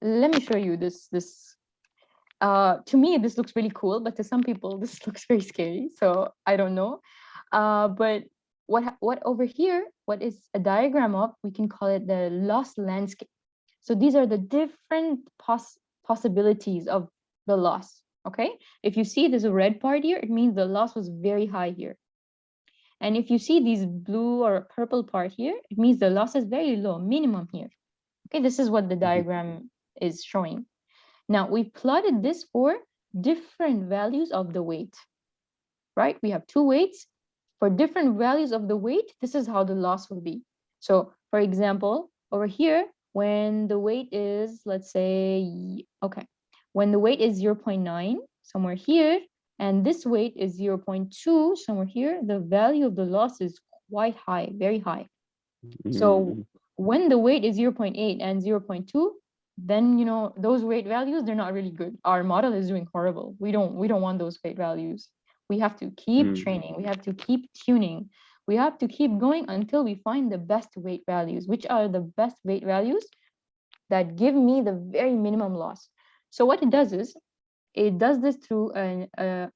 Let me show you this. To me, this looks really cool, but to some people, this looks very scary. So I don't know. But what over here, what is a diagram of, we can call it the loss landscape. So these are the different possibilities of the loss, okay? If you see there's a red part here, it means the loss was very high here. And if you see these blue or purple part here, it means the loss is very low, minimum here. Okay, this is what the diagram is showing. Now, we've plotted this for different values of the weight, right? We have two weights. For different values of the weight, this is how the loss will be. So, for example, over here, when the weight is, let's say, okay, when the weight is 0.9, somewhere here, and this weight is 0.2, somewhere here, the value of the loss is quite high, very high. So when the weight is 0.8 and 0.2, then those weight values, they're not really good. Our model is doing horrible. We don't want those weight values. We have to keep training. We have to keep tuning. We have to keep going until we find the best weight values. Which are the best weight values that give me the very minimum loss? So what it does is, it does this through an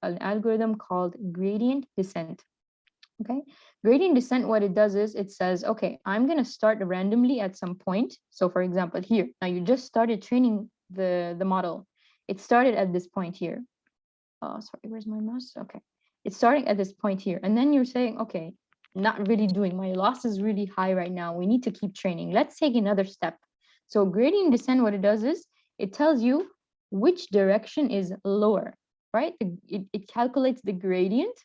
algorithm called gradient descent. Okay, gradient descent, what it does is it says, okay, I'm going to start randomly at some point. So for example, here, now you just started training the model. It started at this point here. Sorry, where's my mouse? Okay, it's starting at this point here. And then you're saying, okay, not really doing, my loss is really high right now. We need to keep training. Let's take another step. So gradient descent, what it does is it tells you which direction is lower, right? It calculates the gradient,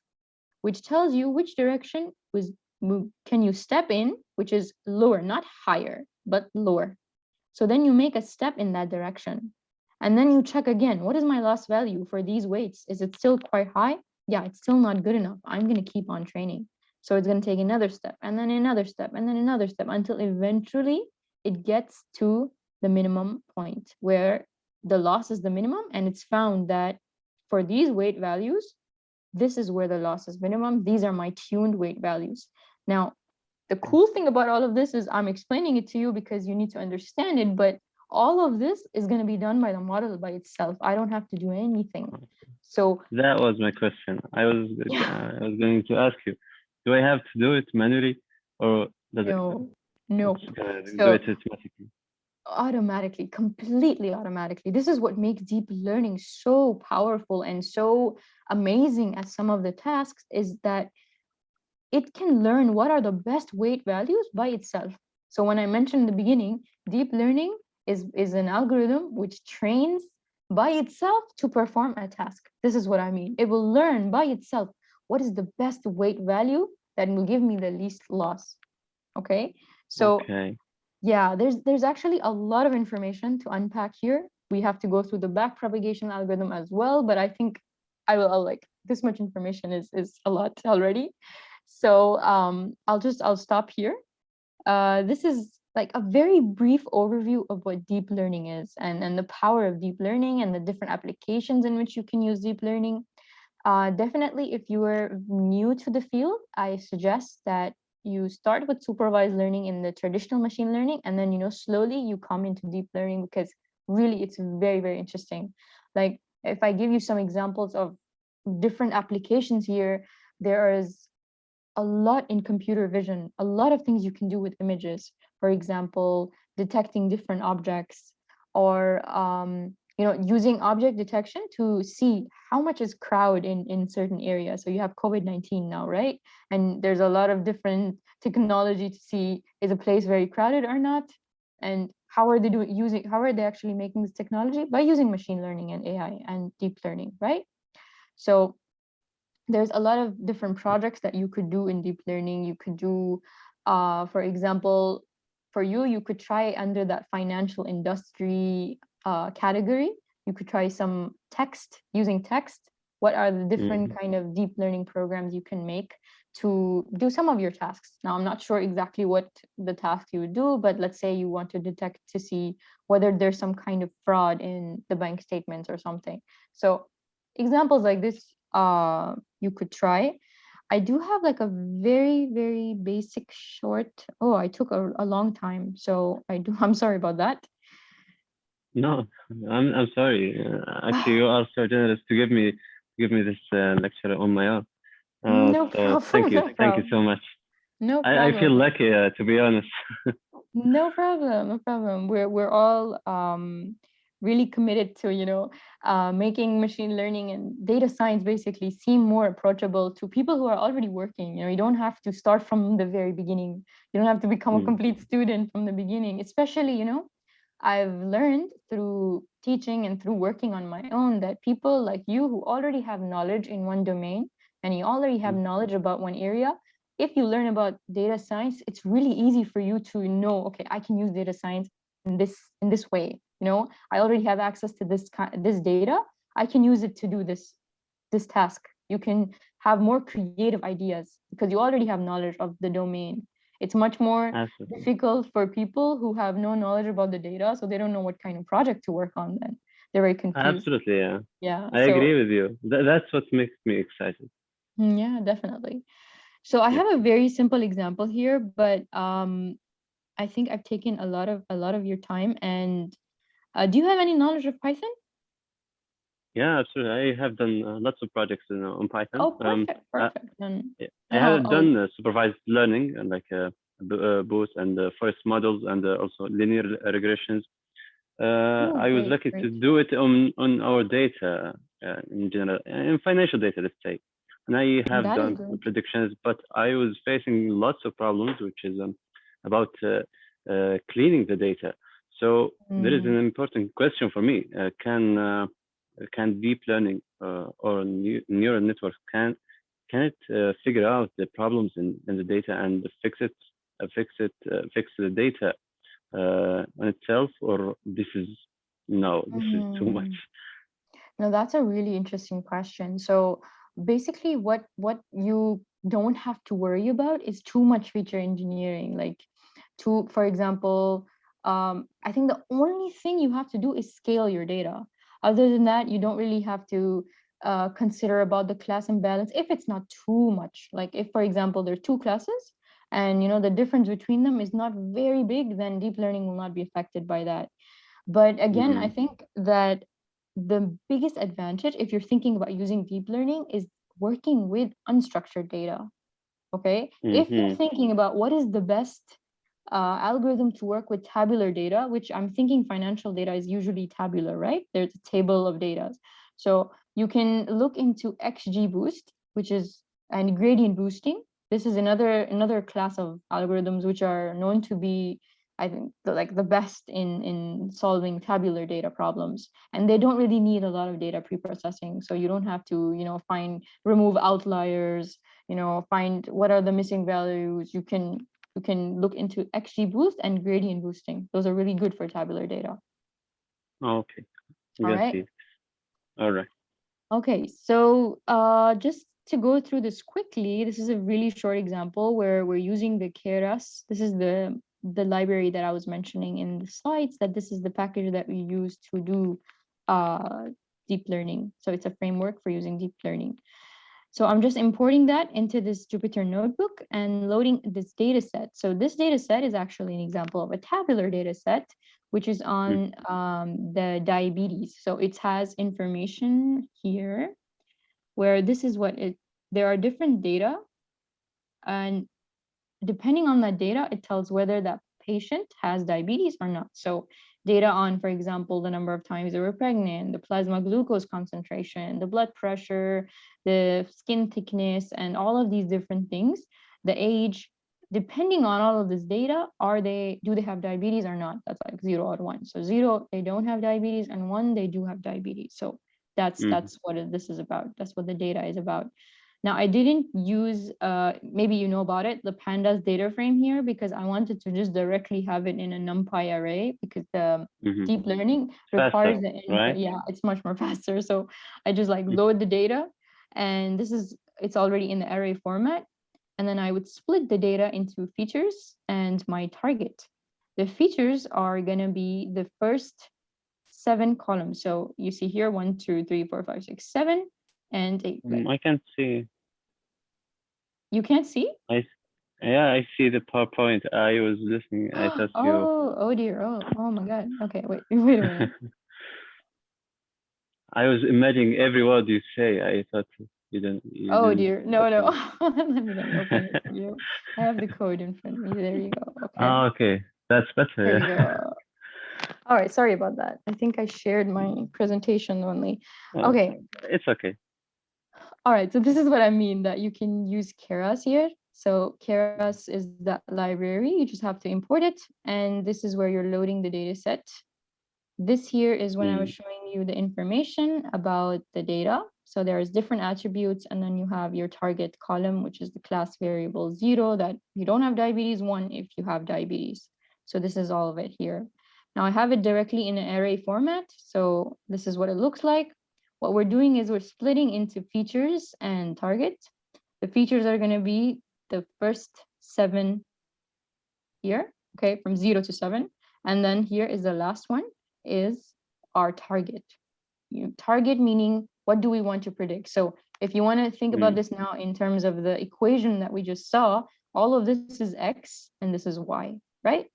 which tells you which direction can you step in, which is lower, not higher, but lower. So then you make a step in that direction. And then you check again, what is my loss value for these weights? Is it still quite high? Yeah, it's still not good enough. I'm going to keep on training. So it's going to take another step, and then another step, and then another step, until eventually it gets to the minimum point where the loss is the minimum. And it's found that for these weight values, this is where the loss is minimum. These are my tuned weight values. Now, the cool thing about all of this is I'm explaining it to you because you need to understand it, but all of this is going to be done by the model by itself. I don't have to do anything. So that was my question. I was going to ask you, do I have to do it manually, or does no, do it automatically? Automatically, completely automatically. This is what makes deep learning so powerful and so amazing at some of the tasks, is that it can learn what are the best weight values by itself. So when I mentioned in the beginning, deep learning is an algorithm which trains by itself to perform a task. This is what I mean. It will learn by itself what is the best weight value that will give me the least loss. Okay. So yeah, there's actually a lot of information to unpack here. We have to go through the backpropagation algorithm as well, but I think I'll like, this much information is a lot already. So I'll stop here. This is like a very brief overview of what deep learning is, and the power of deep learning and the different applications in which you can use deep learning. Definitely, if you are new to the field, I suggest that you start with supervised learning in the traditional machine learning, and then slowly you come into deep learning, because really it's very, very interesting. Like, if I give you some examples of different applications here, there is a lot in computer vision, a lot of things you can do with images. For example, detecting different objects, or using object detection to see how much is crowd in certain areas. So you have COVID-19 now, right? And there's a lot of different technology to see, is a place very crowded or not? And how are they how are they actually making this technology? By using machine learning and AI and deep learning, right? So there's a lot of different projects that you could do in deep learning. You could do, for example, for you, you could try under that financial industry category. You could try some text, using text. What are the different Mhm. kind of deep learning programs you can make to do some of your tasks? Now, I'm not sure exactly what the task you would do, but let's say you want to detect to see whether there's some kind of fraud in the bank statements or something. So examples like this, you could try. I do have like a very, very basic short. Oh, I took a long time. So I'm sorry about that. No, I'm sorry. Actually, you are so generous to give me this lecture on my own. No So problem, no thank you so problem. much. No I feel problem. lucky, to be honest. No problem, no problem. We're all really committed to, making machine learning and data science basically seem more approachable to people who are already working. You don't have to start from the very beginning. You don't have to become a Mm, complete student from the beginning. Especially, I've learned through teaching and through working on my own that people like you who already have knowledge in one domain and you already have mm. knowledge about one area, if you learn about data science, it's really easy for you to know, okay, I can use data science in this way. I already have access to this data. I can use it to do this task. You can have more creative ideas because you already have knowledge of the domain. It's much more Absolutely. difficult for people who have no knowledge about the data, so they don't know what kind of project to work on then. They're very confused. Absolutely, yeah. Yeah. I agree So with you. That's what makes me excited. yeah, definitely. So I Yeah. have a very simple example here, but I think I've taken a lot of your time. And do you have any knowledge of Python? Yeah, absolutely. I have done lots of projects on Python. Oh, perfect, Uh, perfect. Then yeah, I then have I'll done supervised learning and like both and forest models and also linear regressions. oh, I was great, lucky to great. do it on our data in general, in financial data, let's say. And I have That is done good. predictions, but I was facing lots of problems, which is about cleaning the data. So there is Mm, an important question for me: can deep learning or neural networks can it figure out the problems in the data and fix the data on itself, or this is no, this is too much. mhm. Now that's a really interesting question. So basically, what you don't have to worry about is too much feature engineering. Like, for example, I think the only thing you have to do is scale your data. Other than that, you don't really have to consider about the class imbalance if it's not too much. Like if, for example, there are two classes and the difference between them is not very big, then deep learning will not be affected by that. But again, I Mm-hmm. think that the biggest advantage, if you're thinking about using deep learning, is working with unstructured data. Okay. If you're Mm-hmm. thinking about what is the best algorithm to work with tabular data, which I'm thinking financial data is usually tabular, right? There's a table of data. So you can look into XGBoost, which is and gradient boosting. This is another class of algorithms which are known to be, I think, the best in solving tabular data problems. And they don't really need a lot of data preprocessing. So you don't have to, remove outliers, find what are the missing values. You can look into XGBoost and gradient boosting. Those are really good for tabular data. Okay, All got right. it. All right. Okay, so just to go through this quickly, this is a really short example where we're using the Keras. This is the library that I was mentioning in the slides, that this is the package that we use to do uh, deep learning. So it's a framework for using deep learning. So I'm just importing that into this Jupyter notebook and loading this data set. So this data set is actually an example of a tabular data set, which is Mm. on the diabetes. So it has information here where this is there are different data, and depending on that data, it tells whether that patient has diabetes or not. So data on, for example, the number of times they were pregnant, the plasma glucose concentration, the blood pressure, the skin thickness, and all of these different things, the age, depending on all of this data, do they have diabetes or not? That's like 0 or 1. So 0, they don't have diabetes, and 1, they do have diabetes. So that's Mm-hmm. what this is about. That's what the data is about. Now, I didn't use, maybe you know about it, the pandas data frame here, because I wanted to just directly have it in a NumPy array, because the Mm-hmm. deep learning Faster, requires the input. right? Yeah, it's much more faster. So I just like load the data, and it's already in the array format. And then I would split the data into features and my target. The features are going to be the first 7 columns. So you see here 1, 2, 3, 4, 5, 6, 7, and 8. Right? I can't see. You can't see? Yeah, I see the PowerPoint. I was listening. I thought you. Oh dear. Oh my God. Okay, wait a minute. I was imagining every word you say. I thought you didn't. You Oh didn't dear. No. open Let me open it it. for you. I have the code in front of me. There you go. Okay. Oh, okay, that's There better. you go. All right. Sorry about that. I think I shared my presentation only. Well, Okay. it's okay. All right. So this is what I mean, that you can use Keras here. So Keras is that library. You just have to import it. And this is where you're loading the data set. This here is when I was Mm. showing you the information about the data. So there's different attributes, and then you have your target column, which is the class variable 0, that you don't have diabetes, 1 if you have diabetes. So this is all of it here. Now I have it directly in an array format. So this is what it looks like. What we're doing is we're splitting into features and target. The features are going to be the first 7 here, okay, from 0 to 7. And then here is the last one, is our target. Target meaning, what do we want to predict? So if you want to think about Mm. this now in terms of the equation that we just saw, all of this is x and this is y, right?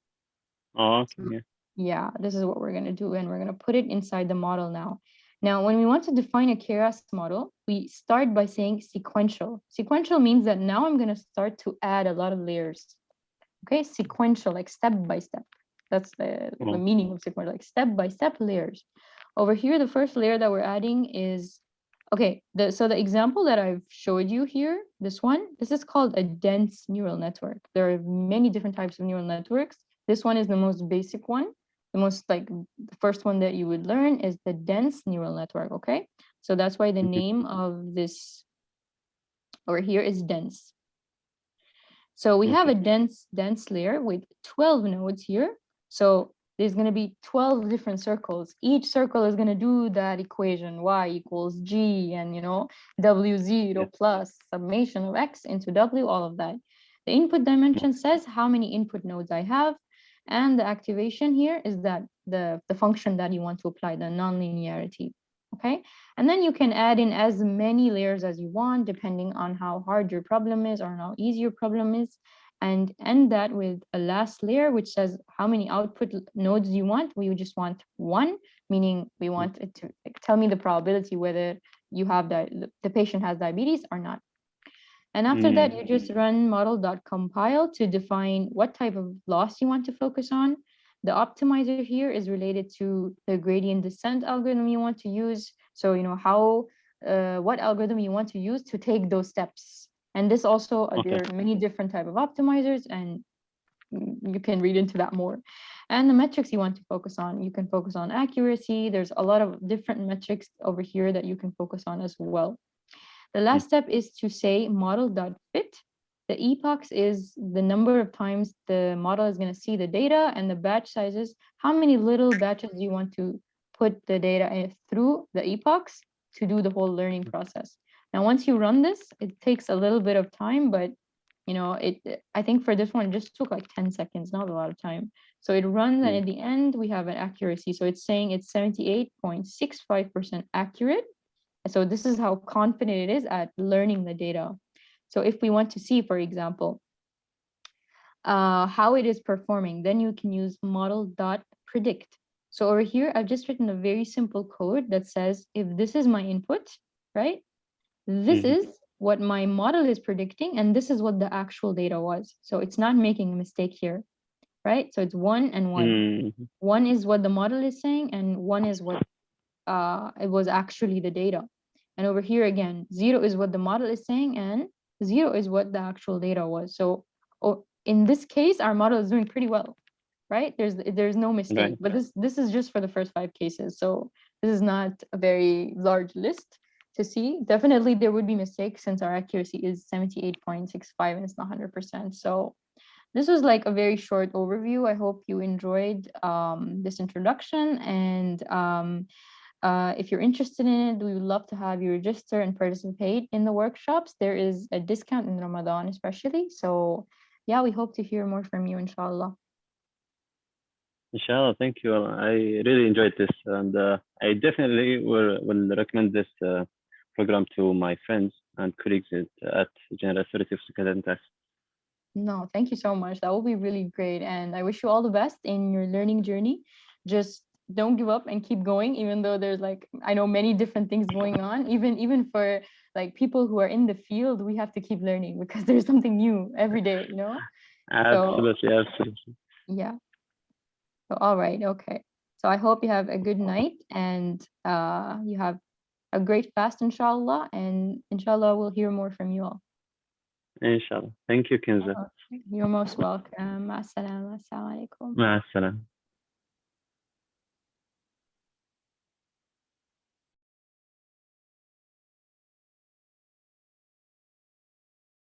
Oh, okay. So, Yeah. yeah, this is what we're going to do, and we're going to put it inside the model now. Now, when we want to define a Keras model, we start by saying sequential. Sequential means that now I'm going to start to add a lot of layers. Okay, sequential, like step by step. That's the Oh. meaning of sequential, like step by step layers. Over here, the first layer that we're adding is, okay, so the example that I've showed you here, this is called a dense neural network. There are many different types of neural networks. This one is the most basic one. The most, like, the first one that you would learn is the dense neural network, okay? So that's why the name of this over here is dense. So we have Okay. a dense layer with 12 nodes here. So there's going to be 12 different circles. Each circle is going to do that equation, y equals g, and w0 Yeah. plus summation of x into w, all of that. The input dimension says how many input nodes I have, and the activation here is that the function that you want to apply, the nonlinearity. Okay, and then you can add in as many layers as you want, depending on how hard your problem is or how easy your problem is, and end that with a last layer, which says how many output nodes you want. We just want 1, meaning we want it to tell me the probability whether you have the patient has diabetes or not. And after that, you just run model.compile to define what type of loss you want to focus on. The optimizer here is related to the gradient descent algorithm you want to use. So, what algorithm you want to use to take those steps. And this also, there Okay. are many different type of optimizers, and you can read into that more. And the metrics you want to focus on, you can focus on accuracy. There's a lot of different metrics over here that you can focus on as well. The last step is to say model.fit. The epochs is the number of times the model is going to see the data, and the batch sizes, how many little batches do you want to put the data through the epochs to do the whole learning process. Now, once you run this, it takes a little bit of time, but I think for this one, it just took like 10 seconds, not a lot of time. So it runs, and at the end, we have an accuracy. So it's saying it's 78.65% accurate. So this is how confident it is at learning the data. So if we want to see, for example, how it is performing, then you can use model.predict. So over here, I've just written a very simple code that says, if this is my input, right? This is what my model is predicting, and this is what the actual data was. So it's not making a mistake here, right? So it's 1 and 1. 1 is what the model is saying, and 1 is what it was actually the data. And over here again, 0 is what the model is saying, and 0 is what the actual data was. So in this case, our model is doing pretty well, right? There's no mistake. Right. But this is just for the first 5 cases. So this is not a very large list. to see. Definitely there would be mistakes since our accuracy is 78.65 and it's not 100%. So this was like a very short overview. I hope you enjoyed this introduction, and if you're interested in it, we would love to have you register and participate in the workshops. There is a discount in Ramadan, especially. So, yeah, we hope to hear more from you, inshallah. Inshallah, thank you. I really enjoyed this, and I definitely will recommend this program to my friends and colleagues at General Authority of Security and Tax. No, thank you so much. That will be really great. And I wish you all the best in your learning journey. Just don't give up and keep going, even though there's like, I know many different things going on. Even for like people who are in the field, we have to keep learning because there's something new every day, you know? So Absolutely, absolutely. yeah. So all right, okay. So I hope you have a good night and you have a great fast, inshallah. And inshallah, we'll hear more from you all. Inshallah. Thank you, Kinza. You're most welcome. Assalamu alaikum. مع السلامة.